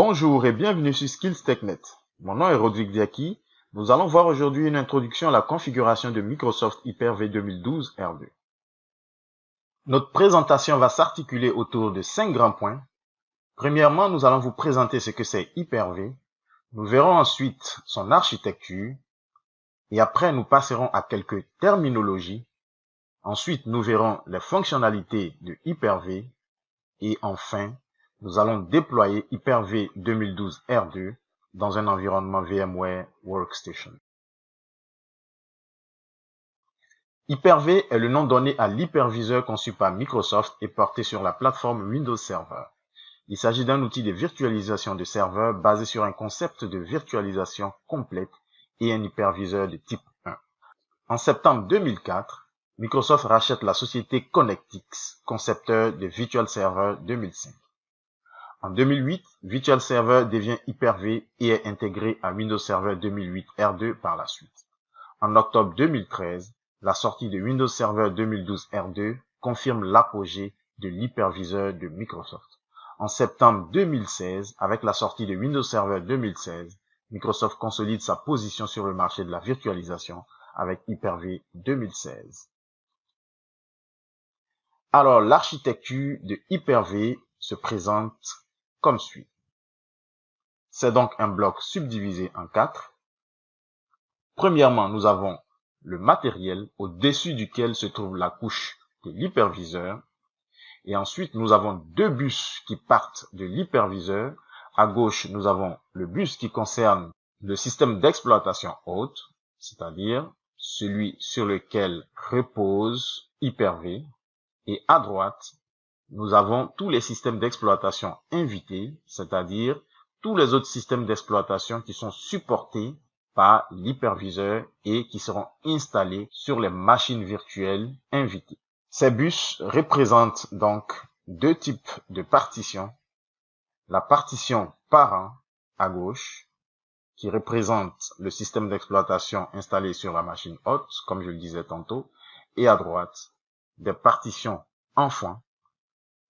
Bonjour et bienvenue sur Skills TechNet. Mon nom est Rodrigue Diaki. Nous allons voir aujourd'hui une introduction à la configuration de Microsoft Hyper-V 2012 R2. Notre présentation va s'articuler autour de 5 grands points. Premièrement, nous allons vous présenter ce que c'est Hyper-V. Nous verrons ensuite son architecture. Et après, nous passerons à quelques terminologies. Ensuite, nous verrons les fonctionnalités de Hyper-V. Et enfin, nous allons déployer Hyper-V 2012 R2 dans un environnement VMware Workstation. Hyper-V est le nom donné à l'hyperviseur conçu par Microsoft et porté sur la plateforme Windows Server. Il s'agit d'un outil de virtualisation de serveurs basé sur un concept de virtualisation complète et un hyperviseur de type 1. En septembre 2004, Microsoft rachète la société Connectix, concepteur de Virtual Server 2005. En 2008, Virtual Server devient Hyper-V et est intégré à Windows Server 2008 R2 par la suite. En octobre 2013, la sortie de Windows Server 2012 R2 confirme l'apogée de l'hyperviseur de Microsoft. En septembre 2016, avec la sortie de Windows Server 2016, Microsoft consolide sa position sur le marché de la virtualisation avec Hyper-V 2016. Alors, l'architecture de Hyper-V se présente comme suit. C'est donc un bloc subdivisé en 4. Premièrement, nous avons le matériel au-dessus duquel se trouve la couche de l'hyperviseur. Et ensuite, nous avons deux bus qui partent de l'hyperviseur. À gauche, nous avons le bus qui concerne le système d'exploitation hôte, c'est-à-dire celui sur lequel repose Hyper-V. Et à droite, nous avons tous les systèmes d'exploitation invités, c'est-à-dire tous les autres systèmes d'exploitation qui sont supportés par l'hyperviseur et qui seront installés sur les machines virtuelles invitées. Ces bus représentent donc deux types de partitions. La partition parent à gauche, qui représente le système d'exploitation installé sur la machine hôte, comme je le disais tantôt, et à droite, des partitions enfants,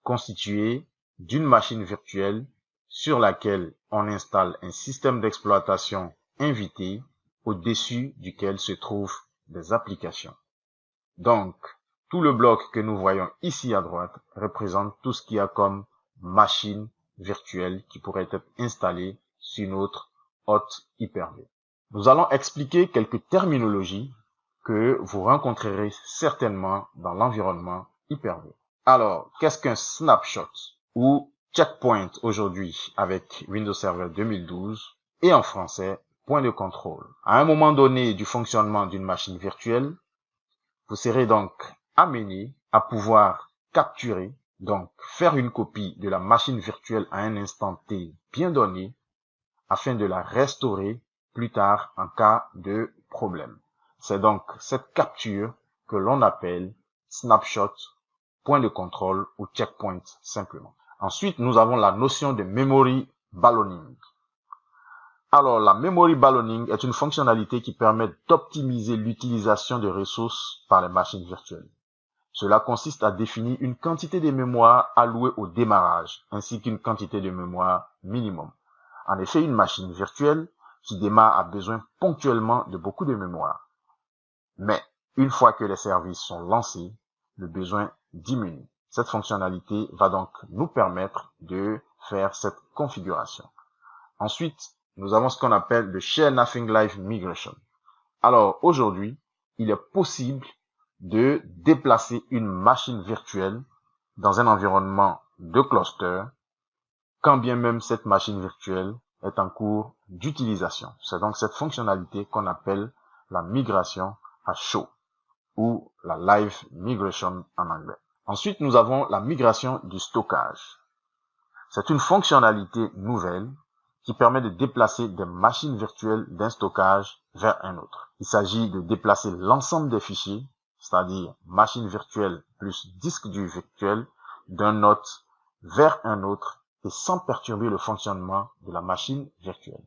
constitué d'une machine virtuelle sur laquelle on installe un système d'exploitation invité au-dessus duquel se trouvent des applications. Donc, tout le bloc que nous voyons ici à droite représente tout ce qu'il y a comme machine virtuelle qui pourrait être installée sur notre hôte Hyper-V. Nous allons expliquer quelques terminologies que vous rencontrerez certainement dans l'environnement Hyper-V. Alors, qu'est-ce qu'un snapshot ou checkpoint aujourd'hui avec Windows Server 2012 et en français, point de contrôle? À un moment donné du fonctionnement d'une machine virtuelle, vous serez donc amené à pouvoir capturer, donc faire une copie de la machine virtuelle à un instant T bien donné afin de la restaurer plus tard en cas de problème. C'est donc cette capture que l'on appelle snapshot, point de contrôle ou checkpoint simplement. Ensuite, nous avons la notion de memory ballooning. Alors, la memory ballooning est une fonctionnalité qui permet d'optimiser l'utilisation de ressources par les machines virtuelles. Cela consiste à définir une quantité de mémoire allouée au démarrage, ainsi qu'une quantité de mémoire minimum. En effet, une machine virtuelle qui démarre a besoin ponctuellement de beaucoup de mémoire. Mais, une fois que les services sont lancés, le besoin diminue. Cette fonctionnalité va donc nous permettre de faire cette configuration. Ensuite, nous avons ce qu'on appelle le Share Nothing Live Migration. Alors, aujourd'hui, il est possible de déplacer une machine virtuelle dans un environnement de cluster, quand bien même cette machine virtuelle est en cours d'utilisation. C'est donc cette fonctionnalité qu'on appelle la migration à chaud ou la live migration en anglais. Ensuite, nous avons la migration du stockage. C'est une fonctionnalité nouvelle qui permet de déplacer des machines virtuelles d'un stockage vers un autre. Il s'agit de déplacer l'ensemble des fichiers, c'est-à-dire machine virtuelle plus disque dur virtuel, d'un hôte vers un autre et sans perturber le fonctionnement de la machine virtuelle.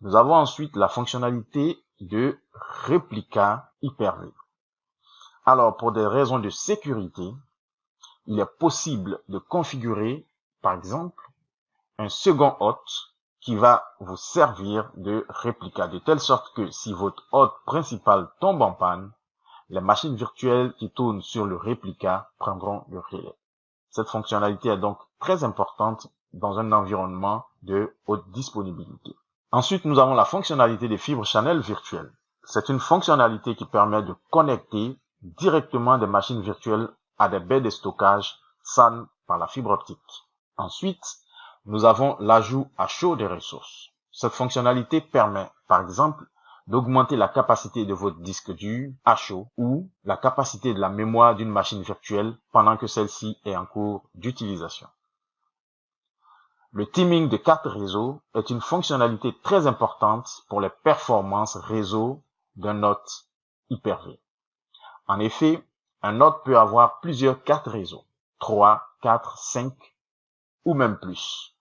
Nous avons ensuite la fonctionnalité de réplica Hyper-V. Alors, pour des raisons de sécurité, il est possible de configurer, par exemple, un second hôte qui va vous servir de réplica, de telle sorte que si votre hôte principal tombe en panne, les machines virtuelles qui tournent sur le réplica prendront le relais. Cette fonctionnalité est donc très importante dans un environnement de haute disponibilité. Ensuite, nous avons la fonctionnalité des fibres channel virtuelles. C'est une fonctionnalité qui permet de connecter directement des machines virtuelles à des baies de stockage SAN par la fibre optique. Ensuite, nous avons l'ajout à chaud des ressources. Cette fonctionnalité permet, par exemple, d'augmenter la capacité de votre disque dur à chaud ou la capacité de la mémoire d'une machine virtuelle pendant que celle-ci est en cours d'utilisation. Le teaming de cartes réseau est une fonctionnalité très importante pour les performances réseau d'un hôte Hyper-V. En effet, un hôte peut avoir plusieurs cartes réseau, 3, 4, 5 ou même plus.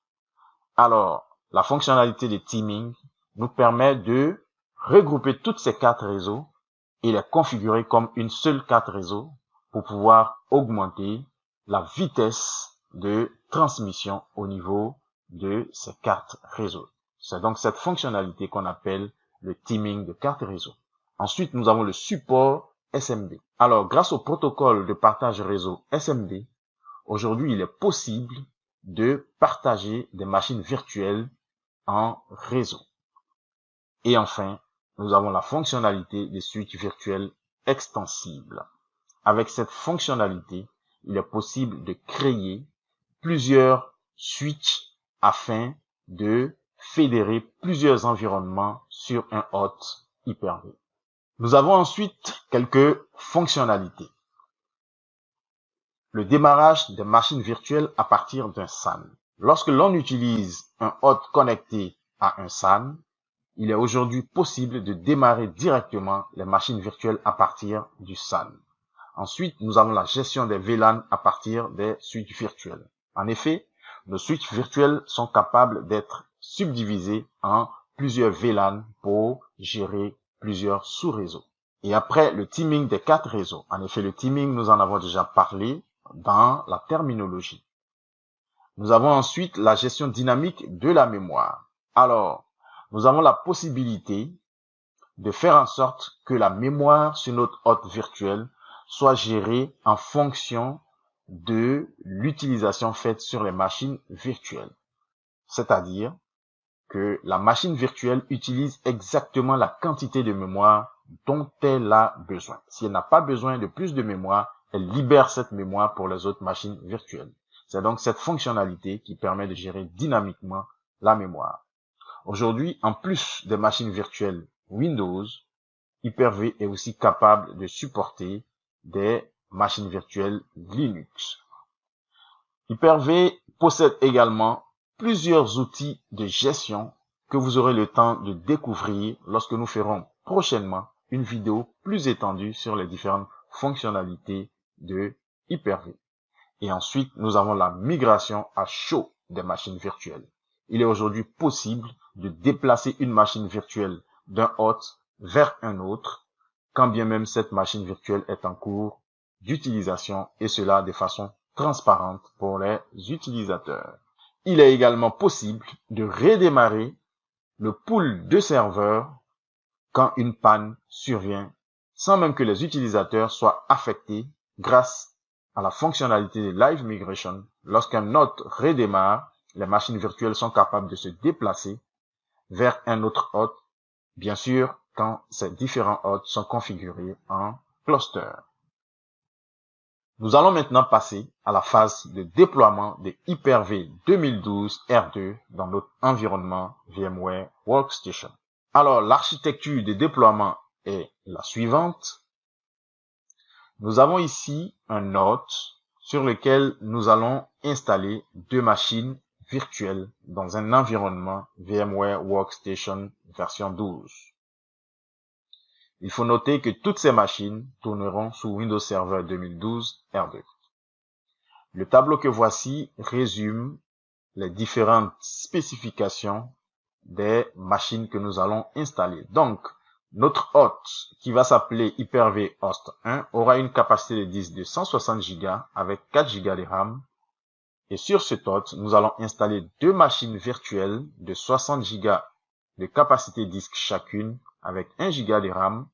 Alors, la fonctionnalité de teaming nous permet de regrouper toutes ces cartes réseau et les configurer comme une seule carte réseau pour pouvoir augmenter la vitesse de transmission au niveau de ces cartes réseau. C'est donc cette fonctionnalité qu'on appelle le teaming de cartes réseau. Ensuite, nous avons le support SMB. Alors, grâce au protocole de partage réseau SMB, aujourd'hui, il est possible de partager des machines virtuelles en réseau. Et enfin, nous avons la fonctionnalité des switches virtuels extensibles. Avec cette fonctionnalité, il est possible de créer plusieurs switches afin de fédérer plusieurs environnements sur un hôte Hyper-V. Nous avons ensuite quelques fonctionnalités. Le démarrage des machines virtuelles à partir d'un SAN. Lorsque l'on utilise un hôte connecté à un SAN, il est aujourd'hui possible de démarrer directement les machines virtuelles à partir du SAN. Ensuite, nous avons la gestion des VLAN à partir des switches virtuels. En effet, nos switches virtuels sont capables d'être subdivisés en plusieurs VLAN pour gérer plusieurs sous-réseaux. Et après, le teaming des 4 réseaux. En effet, le teaming, nous en avons déjà parlé dans la terminologie. Nous avons ensuite la gestion dynamique de la mémoire. Alors, nous avons la possibilité de faire en sorte que la mémoire sur notre hôte virtuel soit gérée en fonction de l'utilisation faite sur les machines virtuelles. C'est-à-dire que la machine virtuelle utilise exactement la quantité de mémoire dont elle a besoin. Si elle n'a pas besoin de plus de mémoire, elle libère cette mémoire pour les autres machines virtuelles. C'est donc cette fonctionnalité qui permet de gérer dynamiquement la mémoire. Aujourd'hui, en plus des machines virtuelles Windows, Hyper-V est aussi capable de supporter des machines virtuelles Linux. Hyper-V possède également plusieurs outils de gestion que vous aurez le temps de découvrir lorsque nous ferons prochainement une vidéo plus étendue sur les différentes fonctionnalités de Hyper-V. Et ensuite, nous avons la migration à chaud des machines virtuelles. Il est aujourd'hui possible de déplacer une machine virtuelle d'un hôte vers un autre, quand bien même cette machine virtuelle est en cours d'utilisation, et cela de façon transparente pour les utilisateurs. Il est également possible de redémarrer le pool de serveurs quand une panne survient, sans même que les utilisateurs soient affectés grâce à la fonctionnalité de Live Migration. Lorsqu'un hôte redémarre, les machines virtuelles sont capables de se déplacer vers un autre hôte, bien sûr quand ces différents hôtes sont configurés en cluster. Nous allons maintenant passer à la phase de déploiement de Hyper-V 2012 R2 dans notre environnement VMware Workstation. Alors, l'architecture de déploiement est la suivante. Nous avons ici un hôte sur lequel nous allons installer 2 machines virtuelles dans un environnement VMware Workstation version 12. Il faut noter que toutes ces machines tourneront sous Windows Server 2012 R2. Le tableau que voici résume les différentes spécifications des machines que nous allons installer. Donc, notre hôte qui va s'appeler Hyper-V Host 1 aura une capacité de disque de 160 Go avec 4 Go de RAM Et sur ce TOT, nous allons installer deux machines virtuelles de 60 Go de capacité disque chacune avec 1 Go de RAM.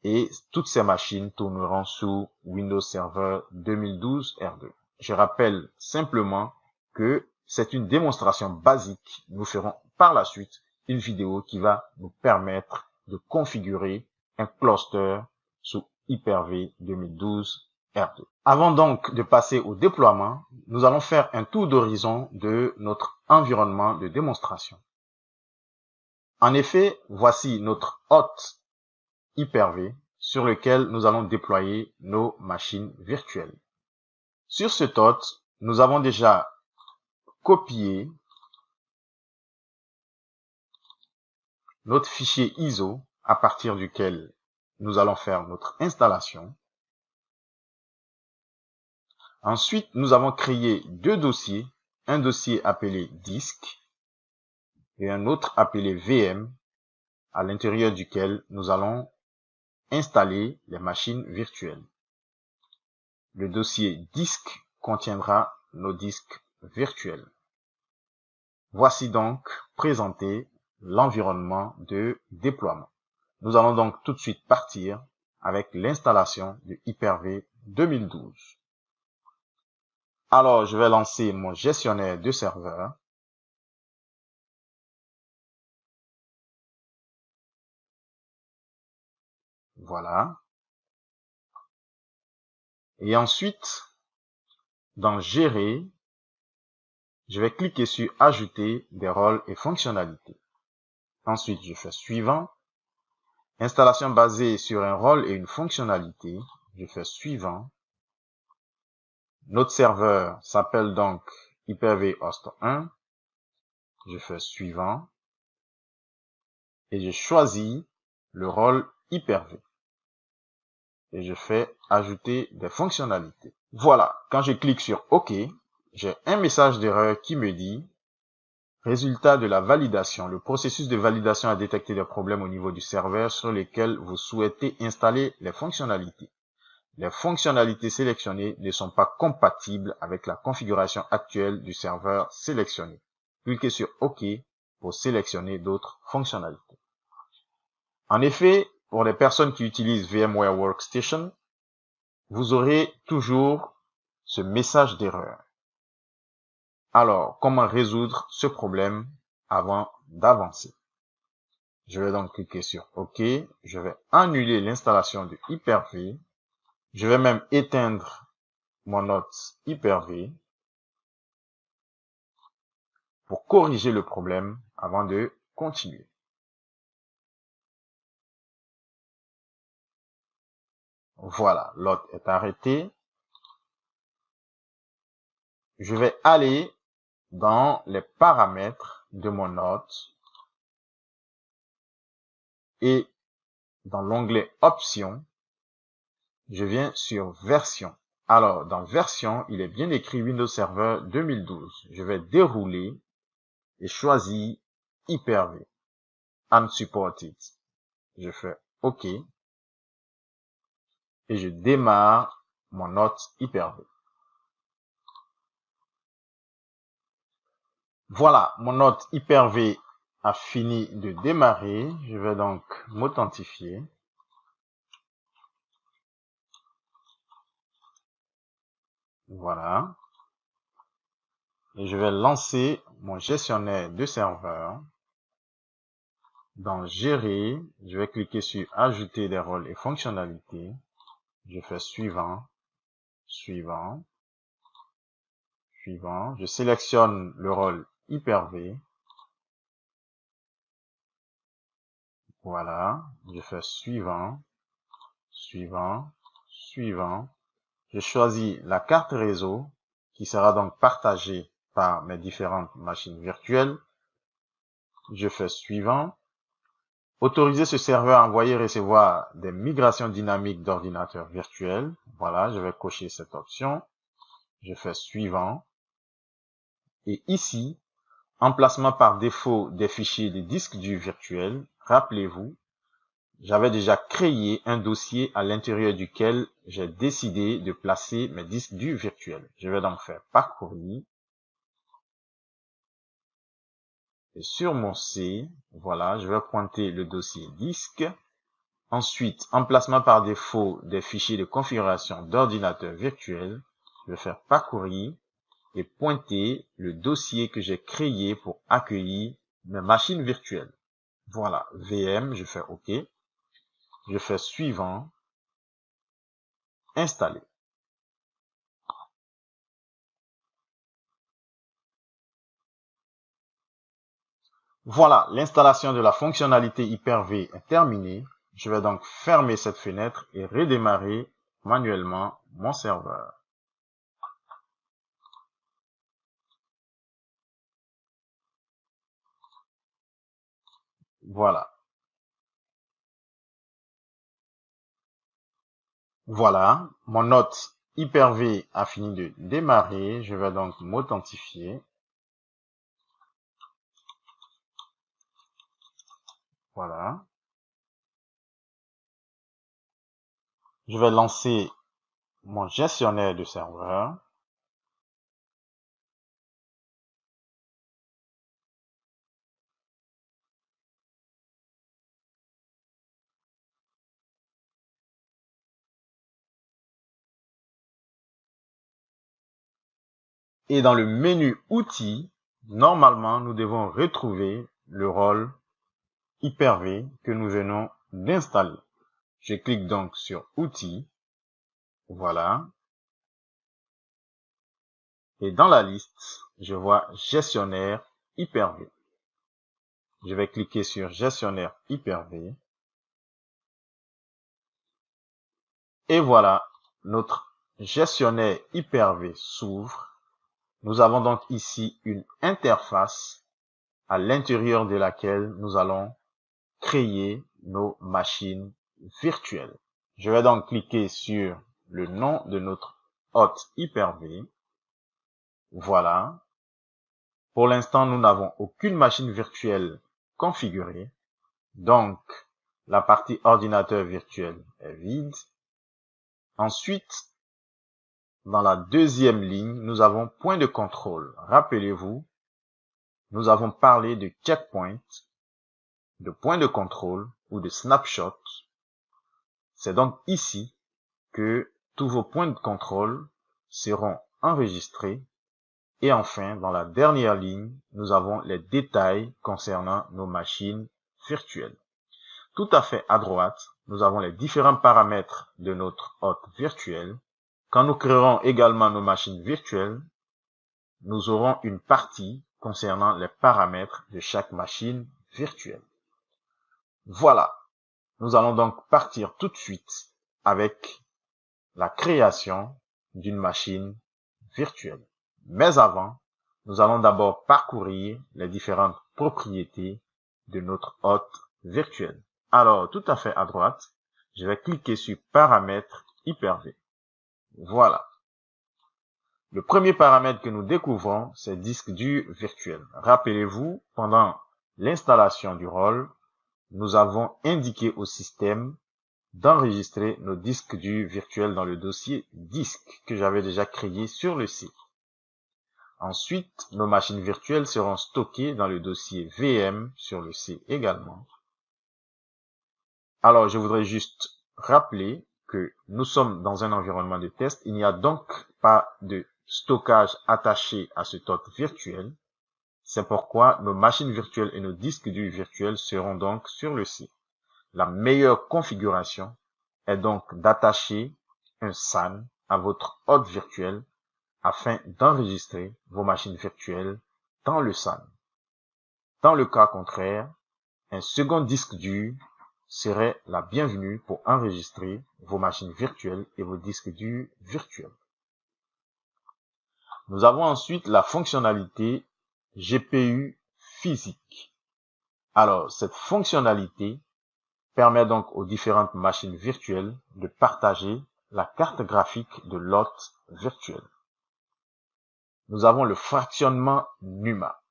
Et toutes ces machines tourneront sous Windows Server 2012 R2. Je rappelle simplement que c'est une démonstration basique. Nous ferons par la suite une vidéo qui va nous permettre de configurer un cluster sous Hyper-V 2012 R2. Avant donc de passer au déploiement, nous allons faire un tour d'horizon de notre environnement de démonstration. En effet, voici notre hôte Hyper-V sur lequel nous allons déployer nos machines virtuelles. Sur ce TOT, nous avons déjà copié notre fichier ISO à partir duquel nous allons faire notre installation. Ensuite, nous avons créé deux dossiers, un dossier appelé disque et un autre appelé VM, à l'intérieur duquel nous allons installer les machines virtuelles. Le dossier disque contiendra nos disques virtuels. Voici donc présenté l'environnement de déploiement. Nous allons donc tout de suite partir avec l'installation de Hyper-V 2012. Alors, je vais lancer mon gestionnaire de serveur. Voilà. Et ensuite, dans Gérer, je vais cliquer sur Ajouter des rôles et fonctionnalités. Ensuite, je fais Suivant. Installation basée sur un rôle et une fonctionnalité. Je fais Suivant. Notre serveur s'appelle donc Hyper-V Host 1. Je fais Suivant. Et je choisis le rôle Hyper-V. Et je fais Ajouter des fonctionnalités. Voilà, quand je clique sur OK, j'ai un message d'erreur qui me dit résultat de la validation. Le processus de validation a détecté des problèmes au niveau du serveur sur lesquels vous souhaitez installer les fonctionnalités. Les fonctionnalités sélectionnées ne sont pas compatibles avec la configuration actuelle du serveur sélectionné. Cliquez sur OK pour sélectionner d'autres fonctionnalités. En effet, pour les personnes qui utilisent VMware Workstation, vous aurez toujours ce message d'erreur. Alors, comment résoudre ce problème avant d'avancer? Je vais donc cliquer sur OK. Je vais annuler l'installation de Hyper-V. Je vais même éteindre mon hôte Hyper-V pour corriger le problème avant de continuer. Voilà, l'hôte est arrêté. Je vais aller dans les paramètres de mon hôte et dans l'onglet Options, je viens sur Version. Alors, dans Version, il est bien écrit Windows Server 2012. Je vais dérouler et choisir Hyper-V, Unsupported. Je fais OK et je démarre mon hôte Hyper-V. Voilà, mon hôte Hyper-V a fini de démarrer. Je vais donc m'authentifier. Voilà. Et je vais lancer mon gestionnaire de serveur. Dans Gérer, je vais cliquer sur Ajouter des rôles et fonctionnalités. Je fais Suivant, Suivant, Suivant. Je sélectionne le rôle Hyper-V. Voilà. Je fais Suivant, Suivant, Suivant. Je choisis la carte réseau qui sera donc partagée par mes différentes machines virtuelles. Je fais Suivant. Autoriser ce serveur à envoyer et recevoir des migrations dynamiques d'ordinateurs virtuels. Voilà, je vais cocher cette option. Je fais Suivant. Et ici, emplacement par défaut des fichiers des disques durs virtuels. Rappelez-vous, j'avais déjà créé un dossier à l'intérieur duquel j'ai décidé de placer mes disques durs virtuels. Je vais donc faire parcourir. Et sur mon C, voilà, je vais pointer le dossier disque. Ensuite, emplacement par défaut des fichiers de configuration d'ordinateur virtuel. Je vais faire parcourir et pointer le dossier que j'ai créé pour accueillir mes machines virtuelles. Voilà, VM, je fais OK. Je fais suivant, installer. Voilà, l'installation de la fonctionnalité Hyper-V est terminée. Je vais donc fermer cette fenêtre et redémarrer manuellement mon serveur. Voilà. Voilà, mon hôte Hyper-V a fini de démarrer. Je vais donc m'authentifier. Voilà. Je vais lancer mon gestionnaire de serveur. Et dans le menu outils, normalement, nous devons retrouver le rôle Hyper-V que nous venons d'installer. Je clique donc sur outils. Voilà. Et dans la liste, je vois gestionnaire Hyper-V. Je vais cliquer sur gestionnaire Hyper-V. Et voilà, notre gestionnaire Hyper-V s'ouvre. Nous avons donc ici une interface à l'intérieur de laquelle nous allons créer nos machines virtuelles. Je vais donc cliquer sur le nom de notre hôte Hyper-V. Voilà. Pour l'instant, nous n'avons aucune machine virtuelle configurée. Donc, la partie ordinateur virtuel est vide. Ensuite, dans la deuxième ligne, nous avons point de contrôle. Rappelez-vous, nous avons parlé de checkpoint, de point de contrôle ou de snapshot. C'est donc ici que tous vos points de contrôle seront enregistrés. Et enfin, dans la dernière ligne, nous avons les détails concernant nos machines virtuelles. Tout à fait à droite, nous avons les différents paramètres de notre hôte virtuel. Quand nous créerons également nos machines virtuelles, nous aurons une partie concernant les paramètres de chaque machine virtuelle. Voilà, nous allons donc partir tout de suite avec la création d'une machine virtuelle. Mais avant, nous allons d'abord parcourir les différentes propriétés de notre hôte virtuel. Alors, tout à fait à droite, je vais cliquer sur Paramètres Hyper-V. Voilà. Le premier paramètre que nous découvrons, c'est disque dur virtuel. Rappelez-vous, pendant l'installation du rôle, nous avons indiqué au système d'enregistrer nos disques durs virtuels dans le dossier disque que j'avais déjà créé sur le site. Ensuite, nos machines virtuelles seront stockées dans le dossier VM sur le C également. Alors, je voudrais juste rappeler que nous sommes dans un environnement de test. Il n'y a donc pas de stockage attaché à ce hôte virtuel. C'est pourquoi nos machines virtuelles et nos disques durs virtuels seront donc sur le C. La meilleure configuration est donc d'attacher un SAN à votre hôte virtuel afin d'enregistrer vos machines virtuelles dans le SAN. Dans le cas contraire, un second disque dur serait la bienvenue pour enregistrer vos machines virtuelles et vos disques durs virtuels. Nous avons ensuite la fonctionnalité GPU physique. Alors, cette fonctionnalité permet donc aux différentes machines virtuelles de partager la carte graphique de l'hôte virtuel. Nous avons le fractionnement NUMA.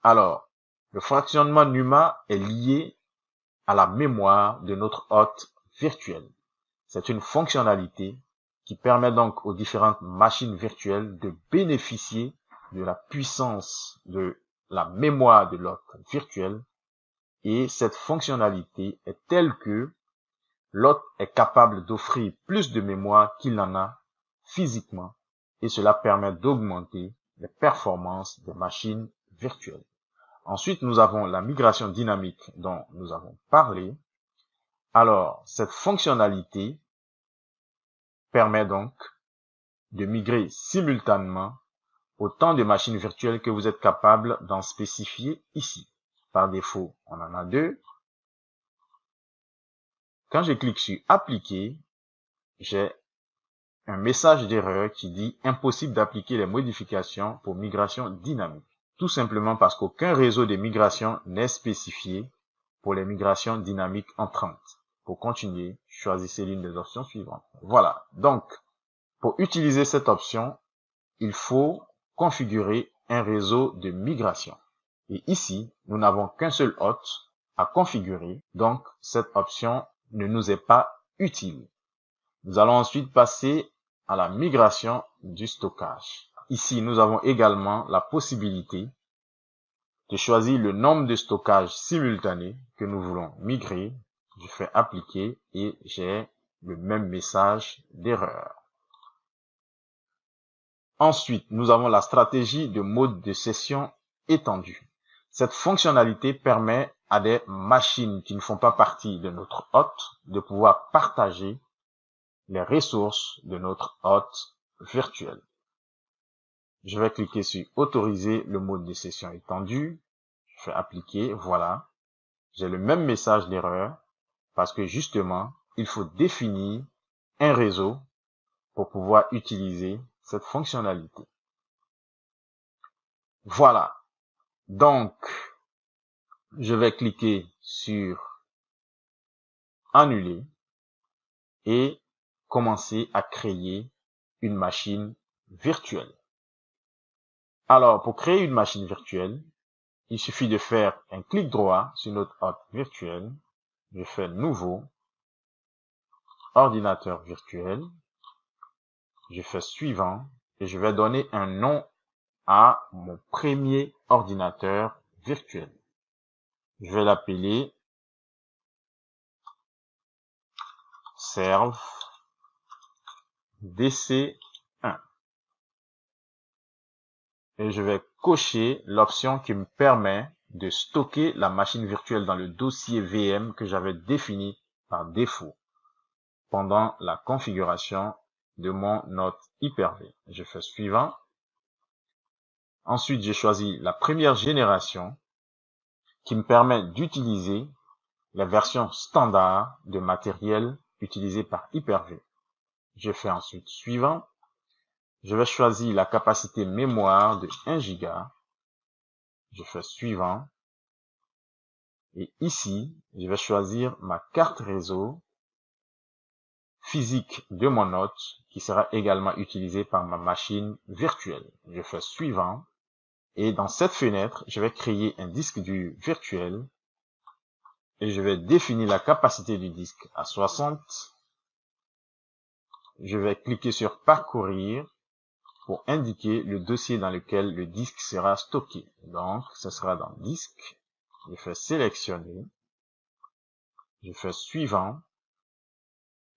Alors, le fractionnement NUMA est lié à la mémoire de notre hôte virtuel. C'est une fonctionnalité qui permet donc aux différentes machines virtuelles de bénéficier de la puissance de la mémoire de l'hôte virtuel. Et cette fonctionnalité est telle que l'hôte est capable d'offrir plus de mémoire qu'il n'en a physiquement, et cela permet d'augmenter les performances des machines virtuelles. Ensuite, nous avons la migration dynamique dont nous avons parlé. Alors, cette fonctionnalité permet donc de migrer simultanément autant de machines virtuelles que vous êtes capable d'en spécifier ici. Par défaut, on en a 2. Quand je clique sur appliquer, j'ai un message d'erreur qui dit impossible d'appliquer les modifications pour migration dynamique. Tout simplement parce qu'aucun réseau de migration n'est spécifié pour les migrations dynamiques entrantes. Pour continuer, choisissez l'une des options suivantes. Voilà. Donc, pour utiliser cette option, il faut configurer un réseau de migration. Et ici, nous n'avons qu'un seul hôte à configurer. Donc, cette option ne nous est pas utile. Nous allons ensuite passer à la migration du stockage. Ici, nous avons également la possibilité de choisir le nombre de stockages simultanés que nous voulons migrer. Je fais appliquer et j'ai le même message d'erreur. Ensuite, nous avons la stratégie de mode de session étendue. Cette fonctionnalité permet à des machines qui ne font pas partie de notre hôte de pouvoir partager les ressources de notre hôte virtuel. Je vais cliquer sur autoriser le mode de session étendu. Je fais appliquer, voilà. J'ai le même message d'erreur parce que justement, il faut définir un réseau pour pouvoir utiliser cette fonctionnalité. Voilà. Donc, je vais cliquer sur annuler et commencer à créer une machine virtuelle. Alors, pour créer une machine virtuelle, il suffit de faire un clic droit sur notre hôte virtuel. Je fais nouveau, ordinateur virtuel. Je fais suivant et je vais donner un nom à mon premier ordinateur virtuel. Je vais l'appeler Serve DC1. Et je vais cocher l'option qui me permet de stocker la machine virtuelle dans le dossier VM que j'avais défini par défaut pendant la configuration de mon hôte Hyper-V. Je fais suivant. Ensuite, je choisis la première génération qui me permet d'utiliser la version standard de matériel utilisé par Hyper-V. Je fais ensuite suivant. Je vais choisir la capacité mémoire de 1 Go. Je fais suivant. Et ici, je vais choisir ma carte réseau physique de mon hôte qui sera également utilisée par ma machine virtuelle. Je fais suivant. Et dans cette fenêtre, je vais créer un disque dur virtuel et je vais définir la capacité du disque à 60. Je vais cliquer sur parcourir pour indiquer le dossier dans lequel le disque sera stocké. Donc, ce sera dans disque. Je fais sélectionner. Je fais suivant.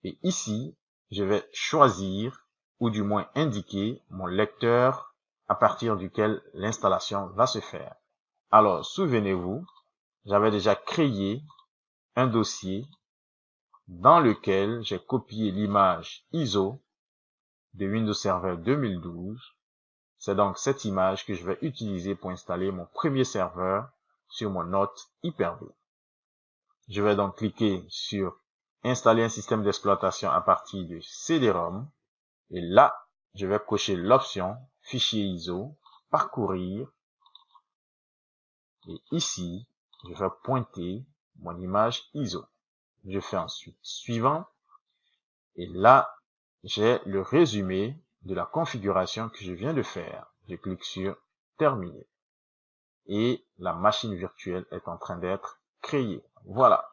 Et ici, je vais choisir ou du moins indiquer mon lecteur à partir duquel l'installation va se faire. Alors, souvenez-vous, j'avais déjà créé un dossier dans lequel j'ai copié l'image ISO de Windows Server 2012. C'est donc cette image que je vais utiliser pour installer mon premier serveur sur mon hôte Hyper-V. Je vais donc cliquer sur installer un système d'exploitation à partir de CD-ROM. Et là, je vais cocher l'option fichier ISO, parcourir. Et ici, je vais pointer mon image ISO. Je fais ensuite suivant. Et là, j'ai le résumé de la configuration que je viens de faire. Je clique sur terminer. Et la machine virtuelle est en train d'être créée. Voilà.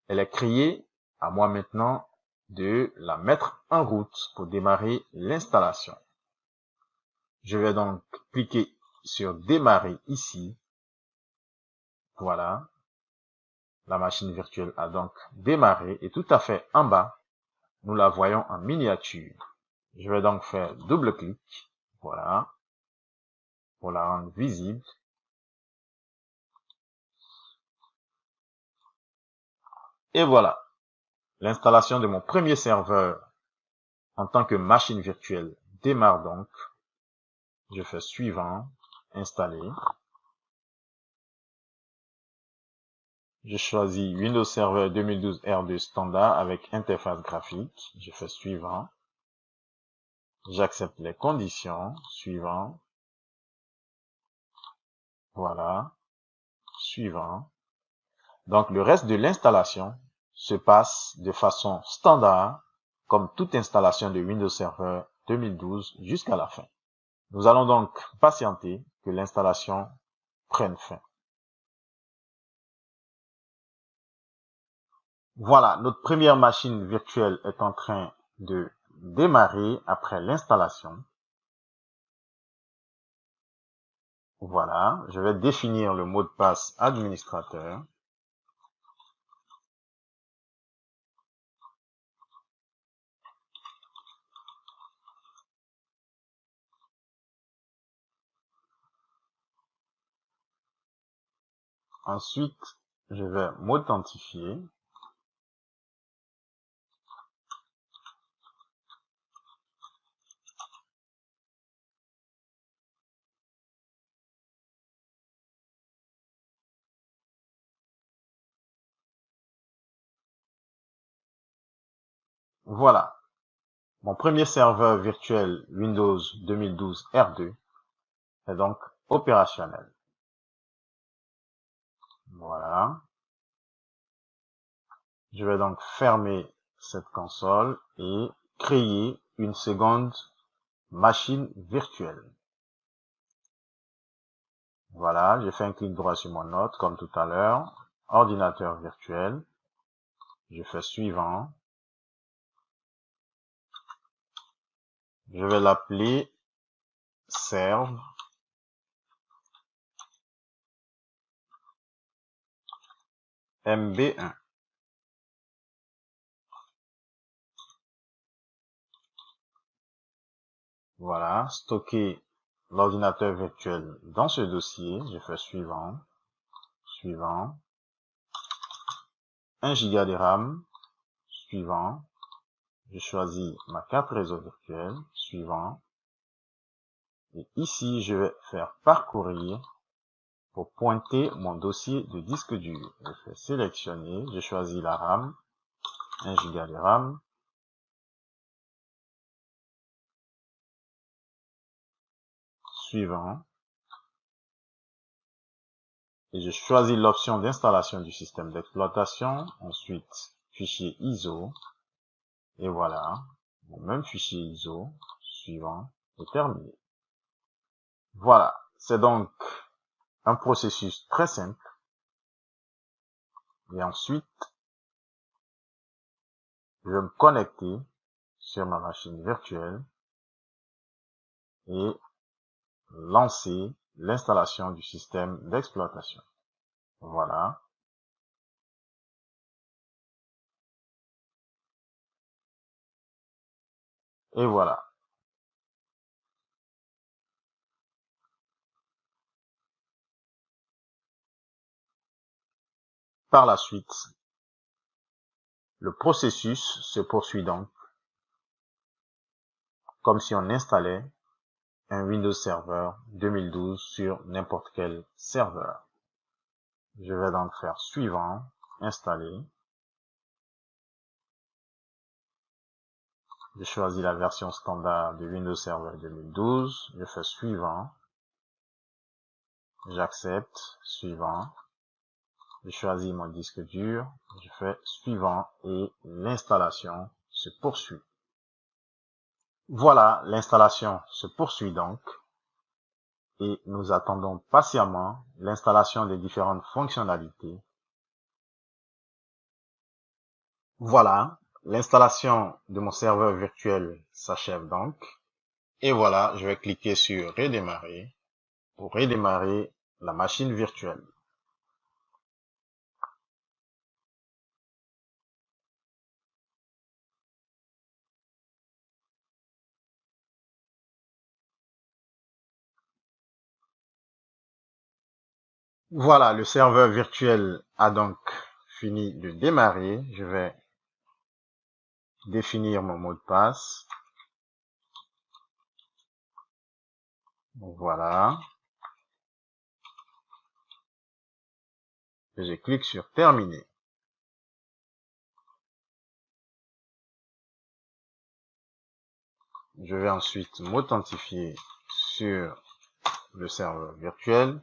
Elle est créée, à moi maintenant de la mettre en route pour démarrer l'installation. Je vais donc cliquer sur démarrer ici. Voilà. La machine virtuelle a donc démarré et tout à fait en bas, nous la voyons en miniature. Je vais donc faire double clic. Voilà. Pour la rendre visible. Et voilà. L'installation de mon premier serveur en tant que machine virtuelle démarre donc. Je fais suivant, installer. Je choisis Windows Server 2012 R2 standard avec interface graphique. Je fais suivant. J'accepte les conditions. Suivant. Voilà. Suivant. Donc le reste de l'installation se passe de façon standard, comme toute installation de Windows Server 2012 jusqu'à la fin. Nous allons donc patienter que l'installation prenne fin. Voilà, notre première machine virtuelle est en train de démarrer après l'installation. Voilà, je vais définir le mot de passe administrateur. Ensuite, je vais m'authentifier. Voilà, mon premier serveur virtuel Windows 2012 R2 est donc opérationnel. Voilà. Je vais donc fermer cette console et créer une seconde machine virtuelle. Voilà, j'ai fait un clic droit sur mon note comme tout à l'heure. Ordinateur virtuel. Je fais suivant. Je vais l'appeler serve. MB1. Voilà, stocker l'ordinateur virtuel dans ce dossier. Je fais suivant. Suivant. 1 Go de RAM. Suivant. Je choisis ma carte réseau virtuelle. Suivant. Et ici, je vais faire parcourir pour pointer mon dossier de disque dur. Je fais sélectionner. Je choisis la RAM. 1 Go de RAM. Suivant. Et je choisis l'option d'installation du système d'exploitation. Ensuite, fichier ISO. Et voilà, mon même fichier ISO. Suivant. Et terminé. Voilà, c'est donc un processus très simple. Et ensuite, je vais me connecter sur ma machine virtuelle et lancer l'installation du système d'exploitation. Voilà. Et voilà. Par la suite, le processus se poursuit donc comme si on installait un Windows Server 2012 sur n'importe quel serveur. Je vais donc faire suivant, installer. Je choisis la version standard de Windows Server 2012. Je fais suivant. J'accepte, suivant. Je choisis mon disque dur. Je fais suivant et l'installation se poursuit. Voilà, l'installation se poursuit donc. Et nous attendons patiemment l'installation des différentes fonctionnalités Voilà, l'installation de mon serveur virtuel s'achève donc. Et voilà, je vais cliquer sur redémarrer pour redémarrer la machine virtuelle. Voilà, le serveur virtuel a donc fini de démarrer. Je vais définir mon mot de passe. Voilà. Et je clique sur terminer. Je vais ensuite m'authentifier sur le serveur virtuel.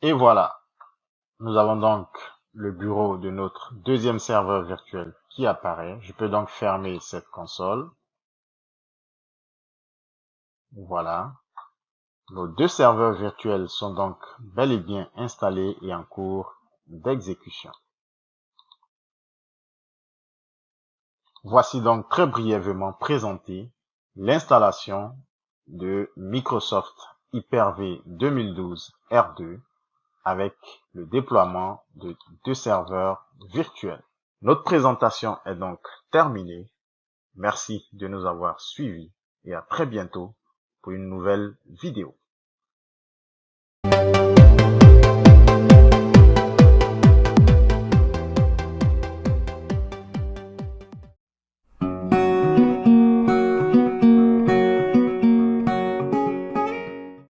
Et voilà, nous avons donc le bureau de notre deuxième serveur virtuel qui apparaît. Je peux donc fermer cette console. Voilà. Nos deux serveurs virtuels sont donc bel et bien installés et en cours d'exécution. Voici donc très brièvement présenté l'installation de Microsoft Hyper-V 2012 R2 avec le déploiement de deux serveurs virtuels. Notre présentation est donc terminée. Merci de nous avoir suivis et à très bientôt pour une nouvelle vidéo.